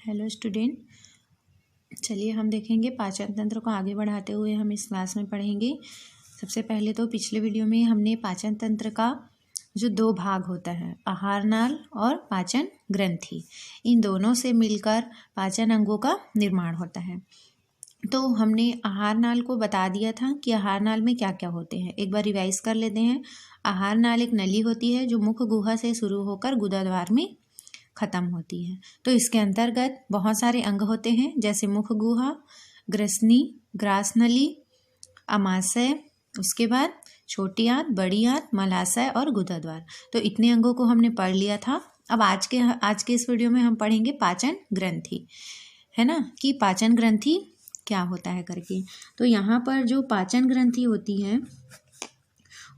Hello student, चलिए हम देखेंगे पाचन तंत्र को आगे बढ़ाते हुए हम इस क्लास में पढ़ेंगे। सबसे पहले तो पिछले वीडियो में हमने पाचन तंत्र का जो दो भाग होता है, आहार नाल और पाचन ग्रंथि, इन दोनों से मिलकर पाचन अंगों का निर्माण होता है। तो हमने आहार नाल को बता दिया था कि आहार नाल में क्या क्या होते हैं। एक बार रिवाइज कर लेते हैं। आहार नाल एक नली होती है जो मुख गुहा से शुरू होकर गुदाद्वार में खत्म होती है। तो इसके अंतर्गत बहुत सारे अंग होते हैं, जैसे मुख गुहा, ग्रसनी, ग्रास नली, अमाशय, उसके बाद छोटी आंत, बड़ी आंत, मलाशय और गुदाद्वार। तो इतने अंगों को हमने पढ़ लिया था। अब आज के इस वीडियो में हम पढ़ेंगे पाचन ग्रंथि, है ना, कि पाचन ग्रंथि क्या होता है करके। तो यहाँ पर जो पाचन ग्रंथि होती है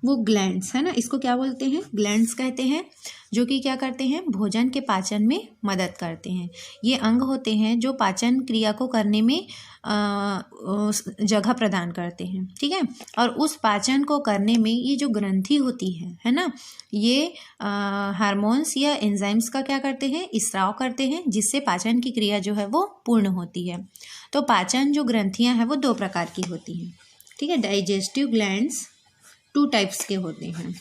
वो ग्लैंड्स है ना, इसको क्या बोलते हैं, ग्लैंड्स कहते हैं, जो कि क्या करते हैं, भोजन के पाचन में मदद करते हैं। ये अंग होते हैं जो पाचन क्रिया को करने में जगह प्रदान करते हैं, ठीक है। और उस पाचन को करने में ये जो ग्रंथि होती है ना, ये हार्मोन्स या एंजाइम्स का क्या करते हैं, स्राव करते हैं, जिससे पाचन की क्रिया जो है वो पूर्ण होती है। तो पाचन जो ग्रंथियाँ हैं वो दो प्रकार की होती हैं, ठीक है। डाइजेस्टिव ग्लैंड्स 2 टाइप्स के होते हैं,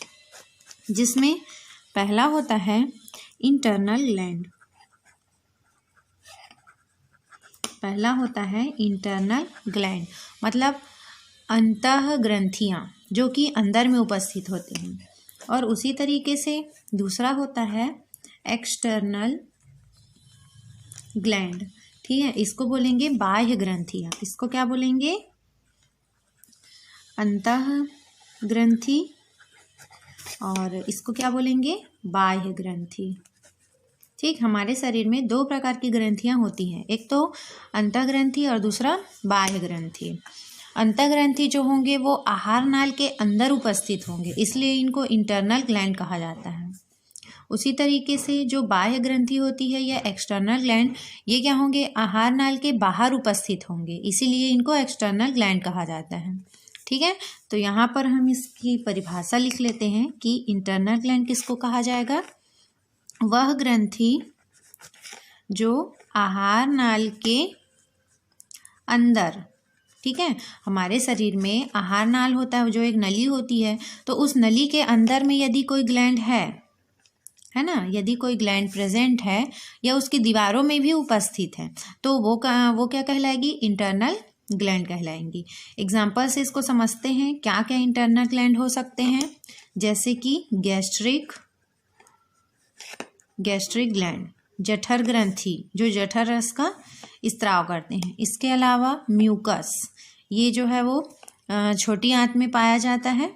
जिसमें पहला होता है इंटरनल ग्लैंड। पहला होता है इंटरनल ग्लैंड, मतलब अंतः ग्रंथियां जो कि अंदर में उपस्थित होते हैं। और उसी तरीके से दूसरा होता है एक्सटर्नल ग्लैंड, ठीक है। इसको बोलेंगे बाह्य ग्रंथियां। इसको क्या बोलेंगे, अंतः ग्रंथि, और इसको क्या बोलेंगे, बाह्य ग्रंथि, ठीक। हमारे शरीर में 2 प्रकार की ग्रंथियां होती हैं, एक तो अंतः ग्रंथि और दूसरा बाह्य ग्रंथि। अंतः ग्रंथि जो होंगे वो आहार नाल के अंदर उपस्थित होंगे, इसलिए इनको इंटरनल ग्लैंड कहा जाता है। उसी तरीके से जो बाह्य ग्रंथि होती है या एक्सटर्नल ग्लैंड, ये क्या होंगे, आहार नाल के बाहर उपस्थित होंगे, इसीलिए इनको एक्सटर्नल ग्लैंड कहा जाता है, ठीक है। तो यहाँ पर हम इसकी परिभाषा लिख लेते हैं कि इंटरनल ग्लैंड किसको कहा जाएगा, वह ग्रंथि जो आहार नाल के अंदर, ठीक है। हमारे शरीर में आहार नाल होता है, जो एक नली होती है, तो उस नली के अंदर में यदि कोई ग्लैंड है ना, यदि कोई ग्लैंड प्रेजेंट है या उसकी दीवारों में भी उपस्थित है, तो वो क्या कहलाएगी, इंटरनल ग्लैंड कहलाएंगी। एग्जाम्पल से इसको समझते हैं, क्या क्या इंटरनल ग्लैंड हो सकते हैं, जैसे कि गैस्ट्रिक ग्लैंड, जठर ग्रंथि जो जठर रस का स्त्राव करते हैं। इसके अलावा म्यूकस, ये जो है वो छोटी आंत में पाया जाता है,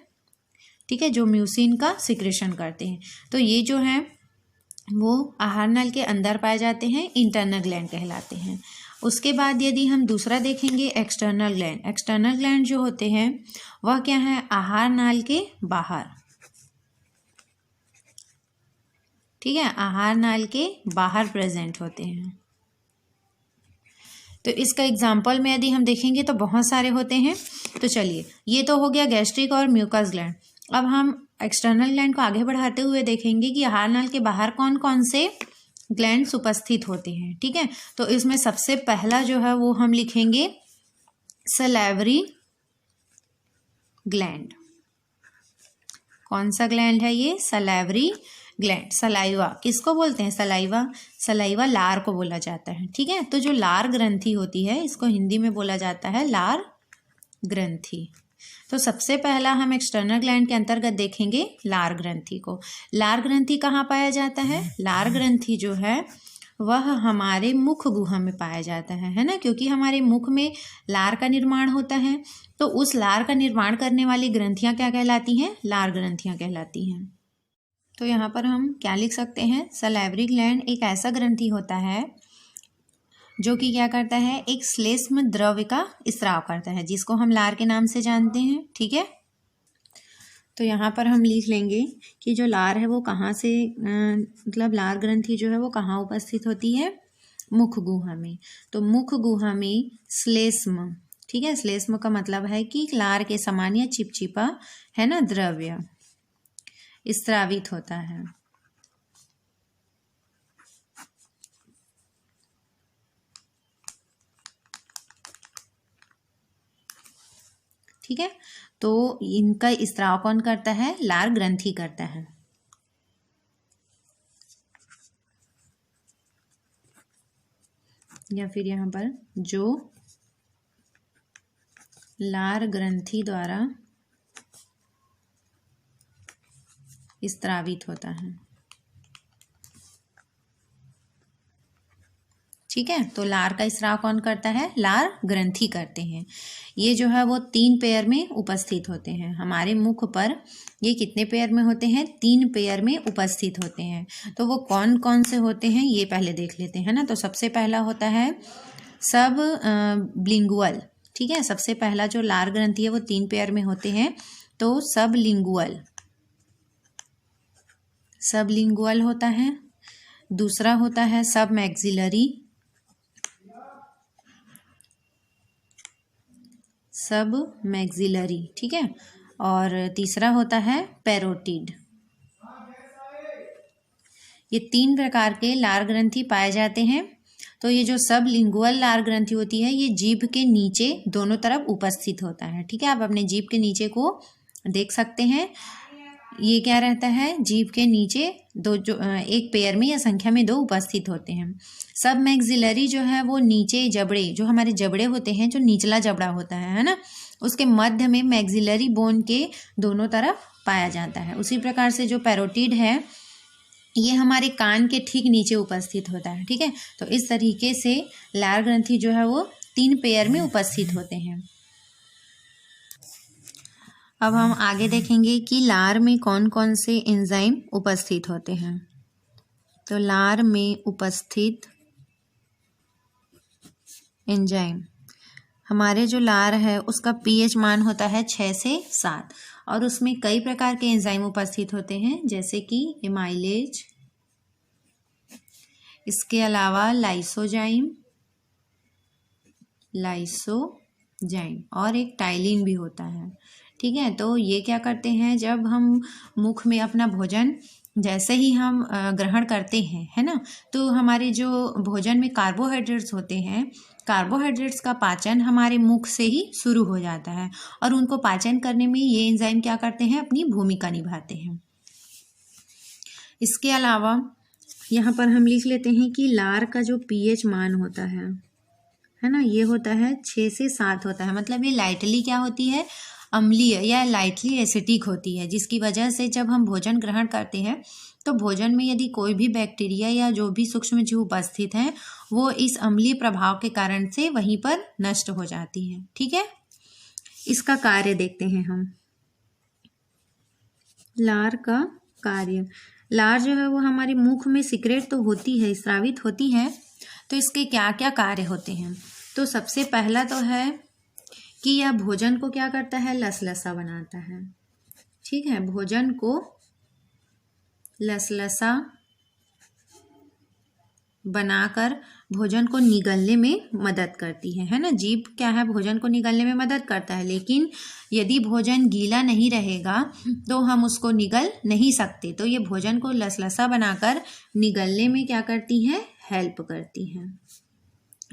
ठीक है, जो म्यूसिन का सिक्रेशन करते हैं। तो ये जो है वो आहार नल के अंदर पाए जाते हैं, इंटरनल ग्लैंड कहलाते हैं। उसके बाद यदि हम दूसरा देखेंगे एक्सटर्नल ग्लैंड। एक्सटर्नल ग्लैंड जो होते हैं वह क्या है, आहार नाल के बाहर, ठीक है, आहार नाल के बाहर प्रेजेंट होते हैं। तो इसका एग्जाम्पल में यदि हम देखेंगे तो बहुत सारे होते हैं। तो चलिए, ये तो हो गया गैस्ट्रिक और म्यूकस ग्लैंड। अब हम एक्सटर्नल ग्लैंड को आगे बढ़ाते हुए देखेंगे कि आहार नाल के बाहर कौन कौन से ग्लैंड्स उपस्थित होते हैं, ठीक है। तो इसमें सबसे पहला जो है वो हम लिखेंगे सलाइवरी ग्लैंड। कौन सा ग्लैंड है ये, सलाइवरी ग्लैंड। सलाइवा किसको बोलते हैं, सलाइवा लार को बोला जाता है, ठीक है। तो जो लार ग्रंथि होती है, इसको हिंदी में बोला जाता है लार ग्रंथि। तो सबसे पहला हम एक्सटर्नल ग्लैंड के अंतर्गत देखेंगे लार ग्रंथि को। लार ग्रंथि कहाँ पाया जाता है, लार ग्रंथि जो है वह हमारे मुख गुहा में पाया जाता है ना, क्योंकि हमारे मुख में लार का निर्माण होता है। तो उस लार का निर्माण करने वाली ग्रंथियां क्या कहलाती हैं, लार ग्रंथियां कहलाती हैं। तो यहाँ पर हम क्या लिख सकते हैं, सलाइवरी ग्लैंड एक ऐसा ग्रंथि होता है जो कि क्या करता है, एक श्लेष्म द्रव्य का स्राव करता है, जिसको हम लार के नाम से जानते हैं, ठीक है। तो यहाँ पर हम लिख लेंगे कि जो लार है वो कहाँ से, मतलब लार ग्रंथि जो है वो कहाँ उपस्थित होती है, मुख गुहा में। तो मुख गुहा में श्लेष्म, ठीक है, श्लेष्म का मतलब है कि लार के समान या चिपचिपा, है ना, द्रव्य स्रावित होता है। ठीक है। तो इनका स्त्राव कौन करता है? लार ग्रंथि करता है। या फिर यहाँ पर जो लार ग्रंथि द्वारा स्त्रावित होता है, ठीक है। तो लार का स्राव कौन करता है? लार ग्रंथि करते हैं। ये जो है वो 3 पेयर में उपस्थित होते हैं हमारे मुख पर। ये कितने पेयर में होते हैं? 3 पेयर में उपस्थित होते हैं। तो वो कौन कौन से होते हैं ये पहले देख लेते हैं ना। तो सबसे पहला होता है सब लिंगुअल, ठीक है। सबसे पहला जो लार ग्रंथि है वो 3 पेयर में होते हैं। तो सब लिंगुअल होता है। दूसरा होता है सब मैक्सिलरी, ठीक है। और तीसरा होता है पैरोटिड। ये 3 प्रकार के लार ग्रंथि पाए जाते हैं। तो ये जो सब लिंगुअल लार ग्रंथि होती है ये जीभ के नीचे दोनों तरफ उपस्थित होता है, ठीक है। आप अपने जीभ के नीचे को देख सकते हैं। ये क्या रहता है? जीभ के नीचे दो, जो एक पेयर में या संख्या में 2 उपस्थित होते हैं। सब मैक्सिलरी जो है वो नीचे जबड़े, जो हमारे जबड़े होते हैं, जो निचला जबड़ा होता है ना, उसके मध्य में मैक्सिलरी बोन के दोनों तरफ पाया जाता है। उसी प्रकार से जो पैरोटिड है ये हमारे कान के ठीक नीचे उपस्थित होता है, ठीक है। तो इस तरीके से लार ग्रंथि जो है वो 3 पेयर में उपस्थित होते हैं। अब हम आगे देखेंगे कि लार में कौन कौन से एंजाइम उपस्थित होते हैं। तो लार में उपस्थित एंजाइम, हमारे जो लार है उसका पीएच मान होता है 6 से 7 और उसमें कई प्रकार के एंजाइम उपस्थित होते हैं, जैसे कि एमाइलेज, इसके अलावा लाइसोजाइम और एक टाइलिन भी होता है, ठीक है। तो ये क्या करते हैं, जब हम मुख में अपना भोजन जैसे ही हम ग्रहण करते हैं, है ना, तो हमारे जो भोजन में कार्बोहाइड्रेट्स होते हैं, कार्बोहाइड्रेट्स का पाचन हमारे मुख से ही शुरू हो जाता है और उनको पाचन करने में ये एंजाइम क्या करते हैं, अपनी भूमिका निभाते हैं। इसके अलावा यहाँ पर हम लिख लेते हैं कि लार का जो पीएच मान होता है ना, ये होता है 6 से 7 होता है। मतलब ये लाइटली क्या होती है, अम्लीय या लाइटली एसिडिक होती है, जिसकी वजह से जब हम भोजन ग्रहण करते हैं तो भोजन में यदि कोई भी बैक्टीरिया या जो भी सूक्ष्म जीव उपस्थित हैं वो इस अम्लीय प्रभाव के कारण से वहीं पर नष्ट हो जाती हैं, ठीक है। इसका कार्य देखते हैं हम। लार का कार्य, लार जो है वो हमारे मुख में सिक्रेट तो होती है, स्रावित होती है। तो इसके क्या क्या कार्य होते हैं। तो सबसे पहला तो है कि यह भोजन को क्या करता है, लसलसा बनाता है, ठीक है। भोजन को लसलसा बनाकर भोजन को निगलने में मदद करती है ना। जीभ क्या है, भोजन को निगलने में मदद करता है, लेकिन यदि भोजन गीला नहीं रहेगा तो हम उसको निगल नहीं सकते। तो ये भोजन को लसलसा बनाकर निगलने में क्या करती हैं, हेल्प करती हैं,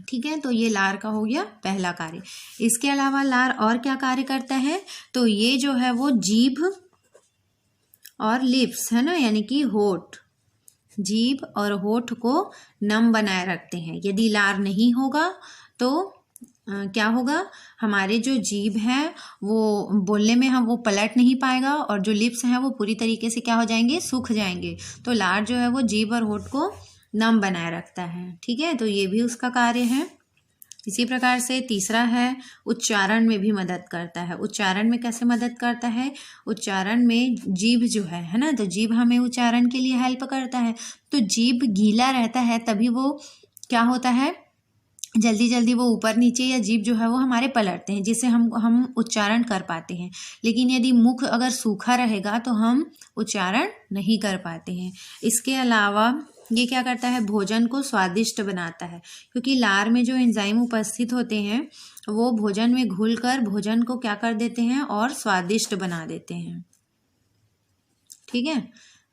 ठीक है। तो ये लार का हो गया पहला कार्य। इसके अलावा लार और क्या कार्य करता है, तो ये जो है वो जीभ और लिप्स है ना, यानी कि होठ, जीभ और होठ को नम बनाए रखते हैं। यदि लार नहीं होगा तो क्या होगा, हमारे जो जीभ है वो बोलने में हम वो पलट नहीं पाएगा और जो लिप्स हैं वो पूरी तरीके से क्या हो जाएंगे, सूख जाएंगे। तो लार जो है वो जीभ और होठ को नम बनाए रखता है, ठीक है। तो ये भी उसका कार्य है। इसी प्रकार से तीसरा है उच्चारण में भी मदद करता है। उच्चारण में कैसे मदद करता है, उच्चारण में जीभ जो है ना, तो जीभ हमें उच्चारण के लिए हेल्प करता है। तो जीभ गीला रहता है तभी वो क्या होता है, जल्दी जल्दी वो ऊपर नीचे या जीभ जो है वो हमारे पलटते हैं, जिससे हम उच्चारण कर पाते हैं। लेकिन यदि मुख अगर सूखा रहेगा तो हम उच्चारण नहीं कर पाते हैं। इसके अलावा ये क्या करता है, भोजन को स्वादिष्ट बनाता है, क्योंकि लार में जो एंजाइम उपस्थित होते हैं वो भोजन में घुलकर भोजन को क्या कर देते हैं और स्वादिष्ट बना देते हैं, ठीक है।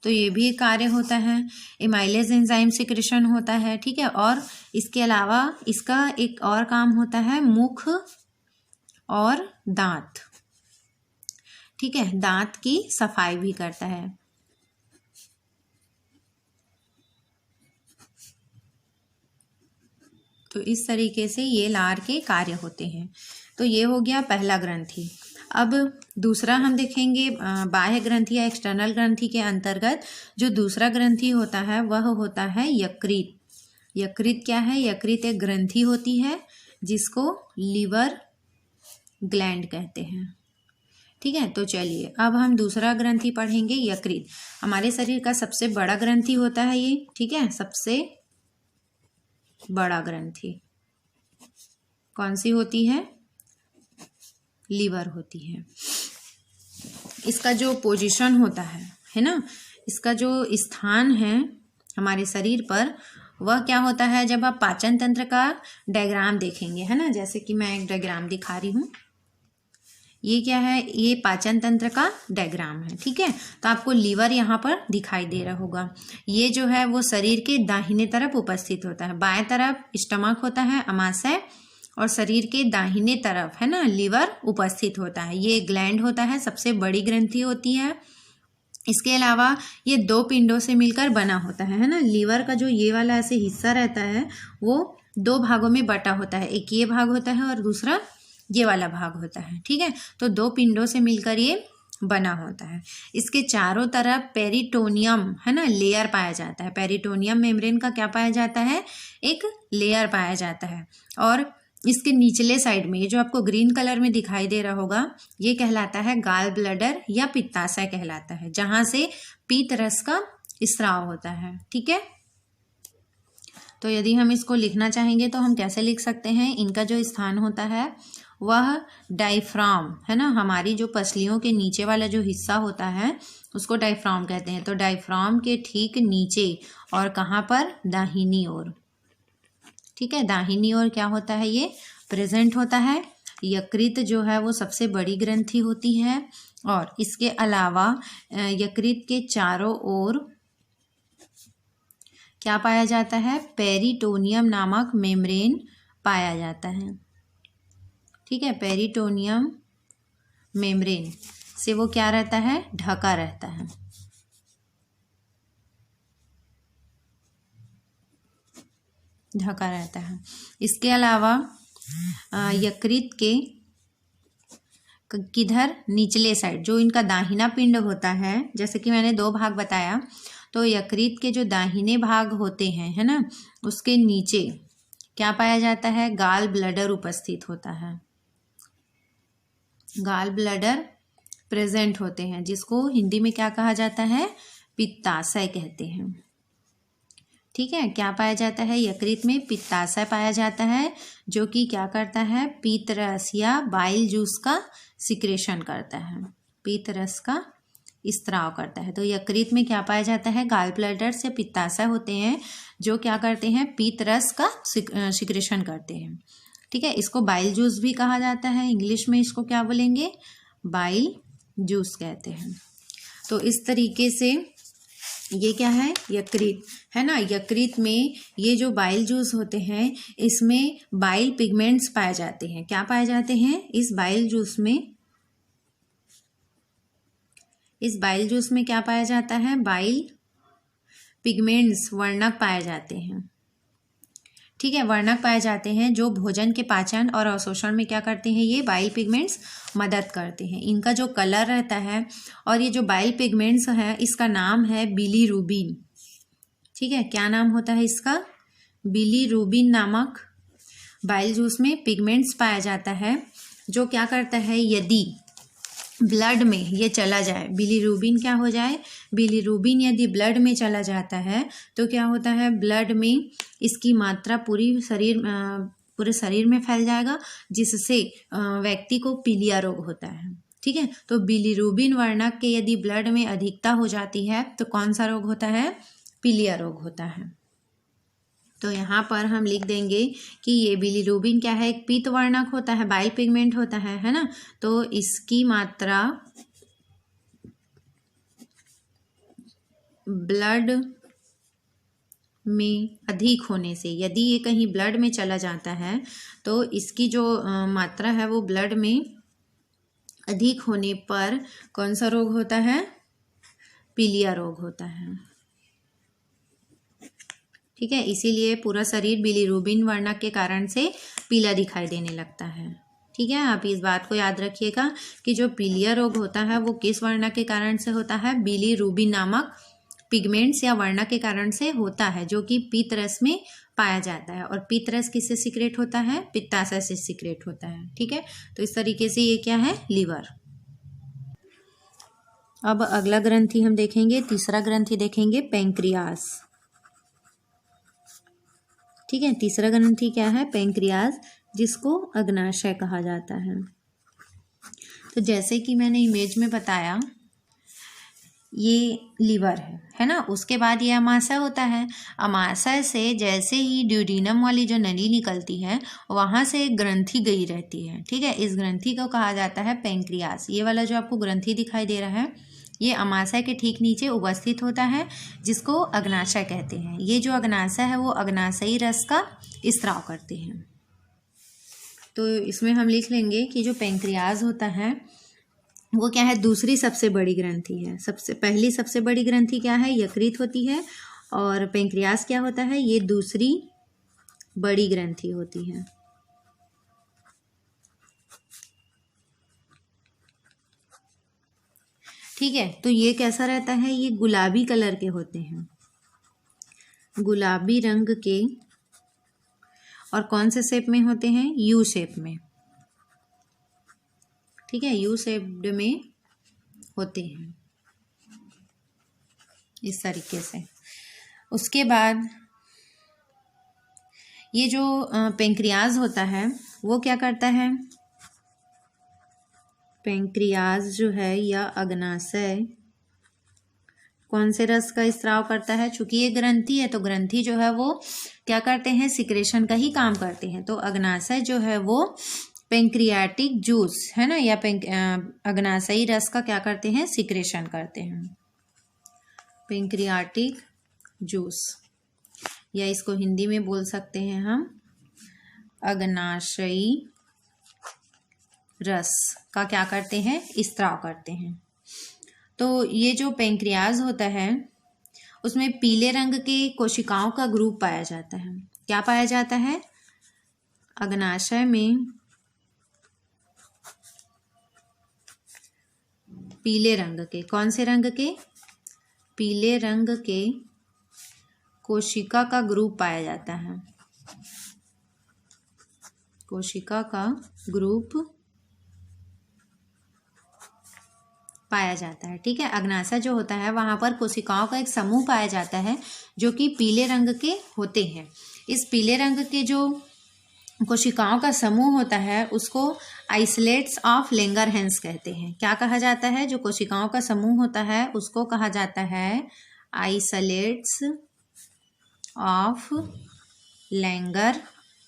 तो ये भी एक कार्य होता है। एमाइलेज एंजाइम सिक्रेशन होता है, ठीक है। और इसके अलावा इसका एक और काम होता है, मुख और दांत, ठीक है, दांत की सफाई भी करता है। तो इस तरीके से ये लार के कार्य होते हैं। तो ये हो गया पहला ग्रंथि। अब दूसरा हम देखेंगे बाह्य ग्रंथि या एक्सटर्नल ग्रंथि के अंतर्गत जो दूसरा ग्रंथि होता है वह होता है यकृत। यकृत क्या है? यकृत एक ग्रंथि होती है जिसको लीवर ग्लैंड कहते हैं। ठीक है, तो चलिए अब हम दूसरा ग्रंथि पढ़ेंगे यकृत। हमारे शरीर का सबसे बड़ा ग्रंथि होता है ये। ठीक है, सबसे बड़ा ग्रंथि कौन सी होती है? लीवर होती है। इसका जो पोजीशन होता है ना, इसका जो स्थान है हमारे शरीर पर वह क्या होता है? जब आप पाचन तंत्र का डायग्राम देखेंगे, है ना, जैसे कि मैं एक डायग्राम दिखा रही हूँ, ये क्या है? ये पाचन तंत्र का डायग्राम है। ठीक है, तो आपको लीवर यहाँ पर दिखाई दे रहा होगा। ये जो है वो शरीर के दाहिने तरफ उपस्थित होता है। बाएं तरफ स्टमक होता है, अमाशय, और शरीर के दाहिने तरफ है ना लीवर उपस्थित होता है। ये ग्लैंड होता है, सबसे बड़ी ग्रंथि होती है। इसके अलावा ये दो पिंडों से मिलकर बना होता है ना। लीवर का जो ये वाला ऐसे हिस्सा रहता है वो दो भागों में बटा होता है। एक ये भाग होता है और दूसरा ये वाला भाग होता है। ठीक है, तो दो पिंडों से मिलकर ये बना होता है। इसके चारों तरफ पेरिटोनियम है ना लेयर पाया जाता है। पेरिटोनियम मेम्ब्रेन का क्या पाया जाता है? एक लेयर पाया जाता है। और इसके निचले साइड में ये जो आपको ग्रीन कलर में दिखाई दे रहा होगा, ये कहलाता है गाल ब्लैडर या पित्ताशय कहलाता है, जहां से पीत रस का स्राव होता है। ठीक है, तो यदि हम इसको लिखना चाहेंगे तो हम कैसे लिख सकते हैं? इनका जो स्थान होता है वह डायफ्राम है ना, हमारी जो पसलियों के नीचे वाला जो हिस्सा होता है उसको डायफ्राम कहते हैं। तो डायफ्राम के ठीक नीचे, और कहाँ पर? दाहिनी ओर। ठीक है, दाहिनी ओर क्या होता है? ये प्रेजेंट होता है। यकृत जो है वो सबसे बड़ी ग्रंथि होती है, और इसके अलावा यकृत के चारों ओर क्या पाया जाता है? पेरिटोनियम नामक मेम्ब्रेन पाया जाता है। ठीक है, पेरिटोनियम मेम्ब्रेन से वो क्या रहता है? ढका रहता है। ढका रहता है। इसके अलावा यकृत के किधर? निचले साइड, जो इनका दाहिना पिंड होता है, जैसे कि मैंने दो भाग बताया, तो यकृत के जो दाहिने भाग होते हैं है ना, उसके नीचे क्या पाया जाता है? गाल ब्लैडर उपस्थित होता है। गाल ब्लैडर प्रेजेंट होते हैं, जिसको हिंदी में क्या कहा जाता है? पित्ताशय कहते हैं। ठीक है, क्या पाया जाता है? यकृत में पित्ताशय पाया जाता है, जो कि क्या करता है? पीत रस या बाइल जूस का सिक्रेशन करता है, पीत रस का स्त्राव करता है। तो यकृत में क्या पाया जाता है? गाल ब्लैडर से पित्ताशय होते हैं जो क्या करते हैं? पीत रस का सिक्रेशन करते हैं। ठीक है, इसको बाइल जूस भी कहा जाता है। इंग्लिश में इसको क्या बोलेंगे? बाइल जूस कहते हैं। तो इस तरीके से ये क्या है? यकृत है ना। यकृत में ये जो बाइल जूस होते हैं इसमें बाइल पिगमेंट्स पाए जाते हैं। क्या पाए जाते हैं? इस बाइल जूस में क्या पाया जाता है? बाइल पिगमेंट्स, वर्णक पाए जाते हैं। ठीक है, वर्णक पाए जाते हैं जो भोजन के पाचन और अवशोषण में क्या करते हैं? ये बाइल पिगमेंट्स मदद करते हैं। इनका जो कलर रहता है, और ये जो बाइल पिगमेंट्स है इसका नाम है बिलीरुबिन। ठीक है, क्या नाम होता है इसका? बिलीरुबिन नामक बाइल जूस में पिगमेंट्स पाया जाता है, जो क्या करता है? यदि ब्लड में ये चला जाए, बिलीरुबिन क्या हो जाए? बिलीरुबिन यदि ब्लड में चला जाता है तो क्या होता है? ब्लड में इसकी मात्रा पूरे शरीर में फैल जाएगा, जिससे व्यक्ति को पीलिया रोग होता है। ठीक है, तो बिलीरुबिन वर्णक के यदि ब्लड में अधिकता हो जाती है तो कौन सा रोग होता है? पीलिया रोग होता है। तो यहाँ पर हम लिख देंगे कि ये बिलीरुबिन क्या है? एक पीत वर्णक होता है, बाइल पिगमेंट होता है ना। तो इसकी मात्रा ब्लड में अधिक होने से, यदि ये कहीं ब्लड में चला जाता है तो इसकी जो मात्रा है वो ब्लड में अधिक होने पर कौन सा रोग होता है? पीलिया रोग होता है। ठीक है, इसीलिए पूरा शरीर बिलीरुबिन वर्णक के कारण से पीला दिखाई देने लगता है। ठीक है, आप इस बात को याद रखिएगा कि जो पीलिया रोग होता है वो किस वर्णक के कारण से होता है? बिलीरुबिन नामक पिगमेंट्स या वर्णक के कारण से होता है, जो कि पीतरस में पाया जाता है। और पीतरस किससे सीक्रेट होता है? पित्ताशय से सीक्रेट होता है। ठीक है, तो इस तरीके से ये क्या है? लीवर। अब अगला ग्रंथि हम देखेंगे, तीसरा ग्रंथि देखेंगे, पैंक्रियास। ठीक है, तीसरा ग्रंथि क्या है? पैंक्रियास, जिसको अग्नाशय कहा जाता है। तो जैसे कि मैंने इमेज में बताया, ये लीवर है ना। उसके बाद ये अमाशय होता है। अमाशय से जैसे ही ड्यूडीनम वाली जो नली निकलती है वहाँ से एक ग्रंथि गई रहती है। ठीक है, इस ग्रंथि को कहा जाता है पैंक्रियास। ये वाला जो आपको ग्रंथि दिखाई दे रहा है ये अमाशय के ठीक नीचे उपस्थित होता है, जिसको अग्नाशय कहते हैं। ये जो अग्नाशय है वो अग्नाशयी रस का स्राव करते हैं। तो इसमें हम लिख लेंगे कि जो पैंक्रियास होता है वो क्या है? दूसरी सबसे बड़ी ग्रंथि है। पहली सबसे बड़ी ग्रंथि क्या है? यकृत होती है। और पैंक्रियास क्या होता है? ये दूसरी बड़ी ग्रंथि होती है। ठीक है, तो ये कैसा रहता है? ये गुलाबी कलर के होते हैं, गुलाबी रंग के। और कौन से शेप में होते हैं? यू शेप में। ठीक है, यू शेप्ड में होते हैं इस तरीके से। उसके बाद ये जो पैंक्रियास होता है वो क्या करता है? पैंक्रियास जो है या अग्नाशय कौन से रस का स्राव करता है? चूंकि ये ग्रंथि है तो ग्रंथि जो है वो क्या करते हैं? सिक्रेशन का ही काम करते हैं। तो अग्नाशय जो है वो पैंक्रियाटिक जूस है ना, या अग्नाशयी रस का क्या करते हैं? सिक्रेशन करते हैं, पैंक्रियाटिक जूस, या इसको हिंदी में बोल सकते हैं हम अग्नाशयी रस का क्या करते हैं? स्राव करते हैं। तो ये जो पैंक्रियास होता है उसमें पीले रंग के कोशिकाओं का ग्रुप पाया जाता है। क्या पाया जाता है? अग्नाशय में पीले रंग के, कौन से रंग के? पीले रंग के कोशिका का ग्रुप पाया जाता है, कोशिका का ग्रुप पाया जाता है। ठीक है, अग्नाशय जो होता है वहां पर कोशिकाओं का एक समूह पाया जाता है जो कि पीले रंग के होते हैं। इस पीले रंग के जो कोशिकाओं का समूह होता है उसको आइसोलेट्स ऑफ लैंगरहैंस कहते हैं। क्या कहा जाता है? जो कोशिकाओं का समूह होता है उसको कहा जाता है आइसोलेट्स ऑफ लैंगरहैंस।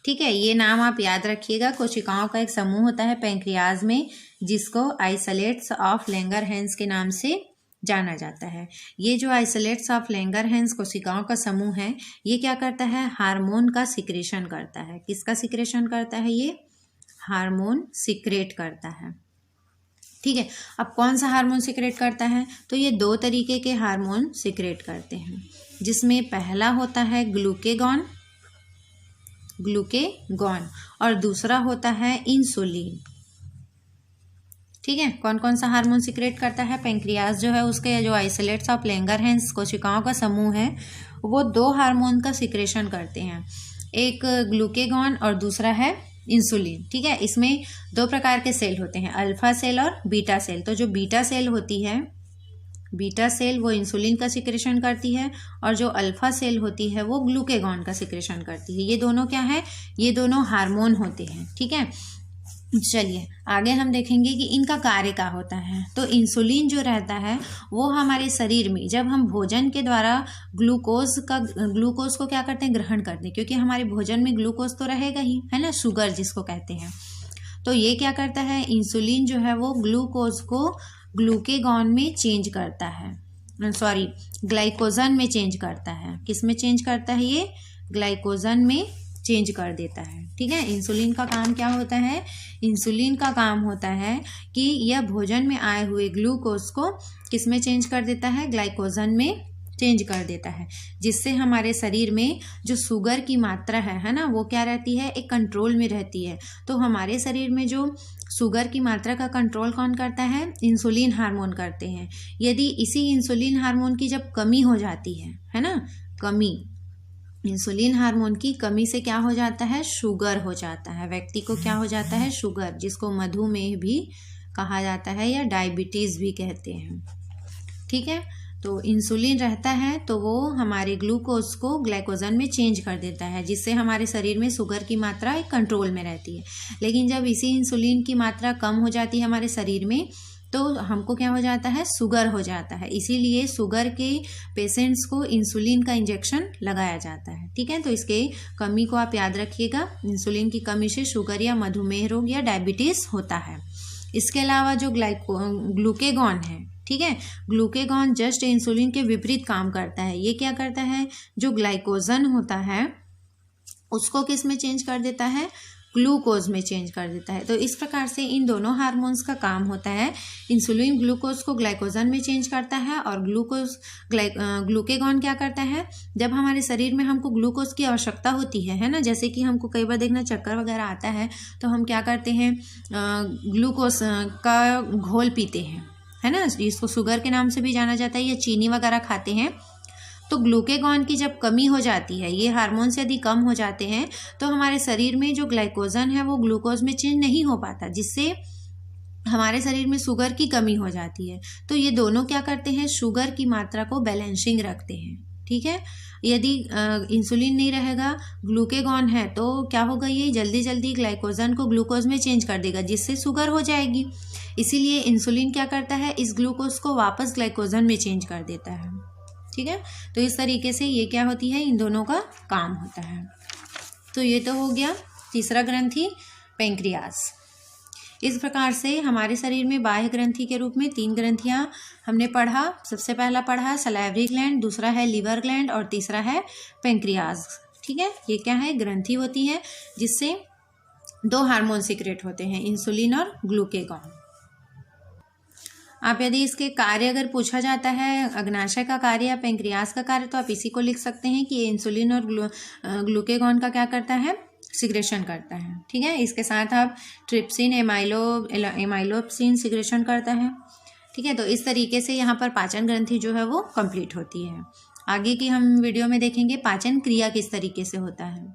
ठीक है, ये नाम आप याद रखिएगा। कोशिकाओं का एक समूह होता है पैंक्रियास में जिसको आइसोलेट्स ऑफ लैंगरहैंस के नाम से जाना जाता है। ये जो आइसोलेट्स ऑफ लैंगरहैंस कोशिकाओं का समूह है ये क्या करता है? हार्मोन का सिक्रेशन करता है। किसका सिक्रेशन करता है? ये हार्मोन सिक्रेट करता है। ठीक है, अब कौन सा हार्मोन सिक्रेट करता है? तो ये दो तरीके के हार्मोन सिक्रेट करते हैं, जिसमें पहला होता है ग्लूकेगॉन और दूसरा होता है इंसुलिन। ठीक है, कौन कौन सा हार्मोन सिक्रेट करता है? पैंक्रियास जो है उसके जो आइसोलेट्स ऑफ लैंगरहैंस कोशिकाओं का समूह है वो दो हार्मोन का सिक्रेशन करते हैं, एक ग्लूकेगॉन और दूसरा है इंसुलिन। ठीक है, इसमें दो प्रकार के सेल होते हैं, अल्फा सेल और बीटा सेल। तो जो बीटा सेल होती है, बीटा सेल वो इंसुलिन का सिक्रेशन करती है और जो अल्फा सेल होती है वो ग्लूकेगॉन का सिक्रेशन करती है। ये दोनों क्या है? ये दोनों हार्मोन होते हैं। ठीक है, चलिए आगे हम देखेंगे कि इनका कार्य क्या होता है। तो इंसुलिन जो रहता है वो हमारे शरीर में जब हम भोजन के द्वारा ग्लूकोज को क्या करते हैं? ग्रहण करते हैं, क्योंकि हमारे भोजन में ग्लूकोज तो रहेगा ही, है ना, शुगर जिसको कहते हैं। तो ये क्या करता है? इंसुलिन जो है वो ग्लूकोज को ग्लूकेगॉन में चेंज करता है, ग्लाइकोजन में चेंज करता है। किस में चेंज करता है? ये ग्लाइकोजन में चेंज कर देता है। ठीक है, इंसुलिन का काम क्या होता है? इंसुलिन का काम होता है कि यह भोजन में आए हुए ग्लूकोज को किस में चेंज कर देता है? ग्लाइकोजन में चेंज कर देता है, जिससे हमारे शरीर में जो शुगर की मात्रा है ना, वो क्या रहती है? एक कंट्रोल में रहती है। तो हमारे शरीर में जो शुगर की मात्रा का कंट्रोल कौन करता है? इंसुलिन हार्मोन करते हैं। यदि इसी इंसुलिन हार्मोन की जब कमी हो जाती है ना, कमी, इंसुलिन हार्मोन की कमी से क्या हो जाता है? शुगर हो जाता है। व्यक्ति को क्या हो जाता है? शुगर, जिसको मधुमेह भी कहा जाता है या डायबिटीज भी कहते हैं। ठीक है, तो इंसुलिन रहता है तो वो हमारे ग्लूकोज को ग्लाइकोजन में चेंज कर देता है, जिससे हमारे शरीर में शुगर की मात्रा एक कंट्रोल में रहती है। लेकिन जब इसी इंसुलिन की मात्रा कम हो जाती है हमारे शरीर में, तो हमको क्या हो जाता है? शुगर हो जाता है। इसीलिए शुगर के पेशेंट्स को इंसुलिन का इंजेक्शन लगाया जाता है। ठीक है, तो इसके कमी को आप याद रखिएगा। इंसुलिन की कमी से शुगर या मधुमेह रोग या डायबिटीज होता है। इसके अलावा जो ग्लूकेगॉन है, ठीक है, ग्लूकेगॉन जस्ट इंसुलिन के विपरीत काम करता है। ये क्या करता है? जो ग्लाइकोजन होता है उसको किस में चेंज कर देता है? ग्लूकोज में चेंज कर देता है। तो इस प्रकार से इन दोनों हार्मोन्स का काम होता है। इंसुलिन ग्लूकोज को ग्लाइकोजन में चेंज करता है और ग्लूकेगॉन क्या करता है? जब हमारे शरीर में हमको ग्लूकोज की आवश्यकता होती है ना, जैसे कि हमको कई बार देखना चक्कर वगैरह आता है तो हम क्या करते हैं? ग्लूकोज का घोल पीते हैं, है ना, जिसको शुगर के नाम से भी जाना जाता है, या चीनी वगैरह खाते हैं। तो ग्लूकेगॉन की जब कमी हो जाती है, ये हार्मोन्स यदि कम हो जाते हैं, तो हमारे शरीर में जो ग्लाइकोजन है वो ग्लूकोज में चेंज नहीं हो पाता, जिससे हमारे शरीर में शुगर की कमी हो जाती है। तो ये दोनों क्या करते हैं? शुगर की मात्रा को बैलेंसिंग रखते हैं। ठीक है, यदि इंसुलिन नहीं रहेगा, ग्लूकेगॉन है, तो क्या होगा? ये जल्दी जल्दी ग्लाइकोजन को ग्लूकोज में चेंज कर देगा, जिससे शुगर हो जाएगी। इसीलिए इंसुलिन क्या करता है? इस ग्लूकोज को वापस ग्लाइकोजन में चेंज कर देता है। ठीक है, तो इस तरीके से ये क्या होती है? इन दोनों का काम होता है। तो ये तो हो गया तीसरा ग्रंथि, पैंक्रियास। इस प्रकार से हमारे शरीर में बाह्य ग्रंथि के रूप में 3 ग्रंथियां हमने पढ़ा। सबसे पहला पढ़ा सलाइवरी ग्लैंड, दूसरा है लीवर ग्लैंड और तीसरा है पैंक्रियास। ठीक है, ये क्या है? ग्रंथि होती है जिससे 2 हार्मोन सीक्रेट होते हैं, इंसुलिन और ग्लूकेगॉन। आप यदि इसके कार्य अगर पूछा जाता है, अग्नाशय का कार्य या पैंक्रियास का कार्य, तो आप इसी को लिख सकते हैं कि ये इंसुलिन और ग्लूकेगॉन का क्या करता है? सिक्रेशन करता है। ठीक है, इसके साथ आप ट्रिप्सिन, एमाइलोप्सिन सिक्रेशन करता है। ठीक है, तो इस तरीके से यहाँ पर पाचन ग्रंथि जो है वो कंप्लीट होती है। आगे की हम वीडियो में देखेंगे पाचन क्रिया किस तरीके से होता है।